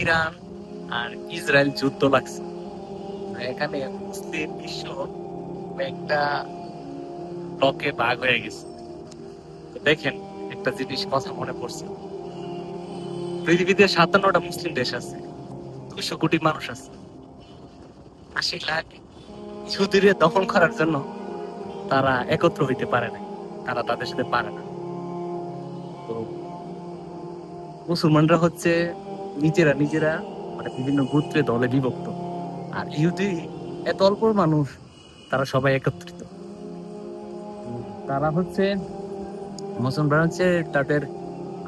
Iran আর Israel যুদ্ধ লাগছে। এখানে মুসলিম বিশ্ব একটা ব্লকে ভাগ হয়ে গেছে। দেখেন, একটা জিনিস কথা মনে পড়ছে, পৃথিবীতে 57টা মুসলিম দেশ আছে, 200 কোটি মানুষ আছে। 80 লাখ ইহুদিরে দখল করার জন্য তারা একত্র হইতে পারে না, তারা তাদের সাথে পারে না। তো মুসলমানরা হচ্ছে নিজেরা নিজেরা মানে বিভিন্ন গোত্রে দলে বিভক্ত, আর ইহুদি এত অল্প মানুষ, তারা সবাই একত্রিত। তারা হচ্ছে মুসলমান হচ্ছে তাদের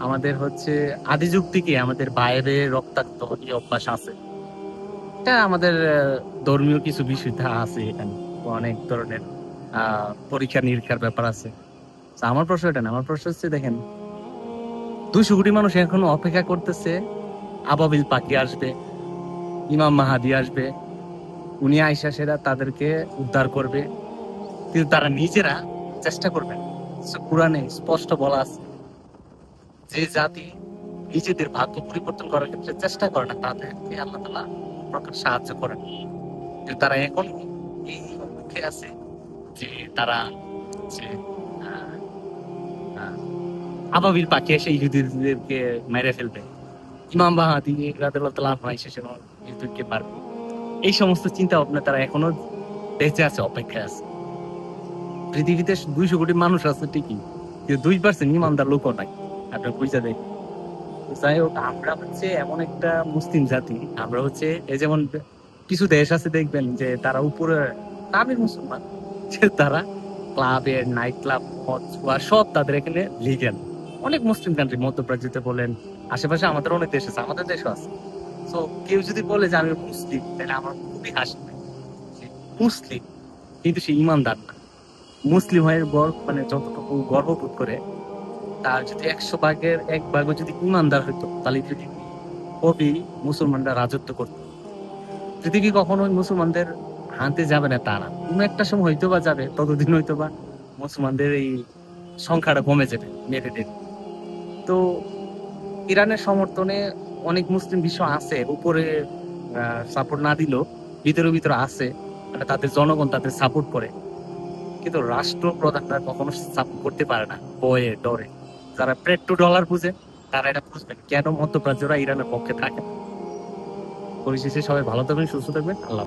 আমাদের হচ্ছে আদি যুগ থেকে আমাদের বাইরে রক্তাক্ত এই অভ্যাস আছে। এটা আমাদের ধর্মীয় কিছু বিষয় আছে, এখানে অনেক ধরনের পরীক্ষা নিরীক্ষার ব্যাপার আছে। তো আমার প্রশ্ন এটা না, আমার প্রশ্ন হচ্ছে দেখেন, 200 কোটি মানুষ এখনো অপেক্ষা করতেছে আবাবিল পাখি আসবে, ইমাম মাহাদি আসবে, উনি আইসা সেরা তাদেরকে উদ্ধার করবে, কিন্তু তারা নিজেরা চেষ্টা করবে না। কোরআনে স্পষ্ট বলা আছে, যে জাতি নিজেদের ভাগ্য পরিবর্তন করার ক্ষেত্রে চেষ্টা করে না, তাদেরকে আল্লাহ তাআলা প্রকার সাহায্য করেন। কিন্তু তারা এখন এই মুখে আছে যে তারা যে আহ, আহ, আবাবিল পাখি এসে ইহুদিদেরকে মেরে ফেলবে, ইমাম বাহাদি রাদিয়াল্লাহু তাআলা আনহু এসে ইহুদিদেরকে মারবে। এই সমস্ত চিন্তা ভাবনা তারা এখনো বেঁচে আছে, অপেক্ষায় আছে। পৃথিবীতে 200 কোটি মানুষ আছে ঠিকই, কিন্তু 2% ইমানদার লোকও নাই। আপনার বুঝা দেয়। যাই হোক, আমরা হচ্ছে এমন একটা মুসলিম জাতি, আমরা হচ্ছে এই যেমন কিছু দেশ আছে দেখবেন যে তারা উপরে নামের মুসলমান, যে তারা ক্লাবের নাইট ক্লাব সব তাদের এখানে লিগ্যাল। অনেক মুসলিম কান্ট্রি, মধ্যপ্রাচ্যতে বলেন, আশেপাশে আমাদের অনেক দেশ আছে, আমাদের দেশও আছে। তো কেউ যদি বলে যে আমি মুসলিম, তাহলে আমার খুবই হাসি পায়। সে মুসলিম কিন্তু সে ইমানদার না। মুসলিম হয়ে মানে যতটুকু গর্ববোধ করে, তার যদি 100 ভাগের 1 ভাগও যদি ইমানদার হইতো, তাহলে পৃথিবী কবি মুসলমানরা রাজত্ব করত। পৃথিবী কখনোই মুসলমানদের হাতে যাবে না তা না, কোনো একটা সময় হয়তো বা যাবে, ততদিন হয়তো বা মুসলমানদের এই সংখ্যাটা কমে যাবে মেরে দেবে। তো ইরানের সমর্থনে অনেক মুসলিম বিশ্ব আছে, উপরে সাপোর্ট না দিলেও ভিতরে ভিতরে আছে, মানে তাদের জনগণ তাদের সাপোর্ট করে। কিন্তু রাষ্ট্রপ্রধানরা কখনো সাপোর্ট করতে পারে না, ভয়ে ডরে। যারা পেট্রো ডলার বুঝে, তারা এটা বুঝবেন কেন মধ্যপ্রাচ্যরা ইরানের পক্ষে থাকে। পরিশেষে সবাই ভালো থাকবেন, সুস্থ থাকবেন, আল্লাহ।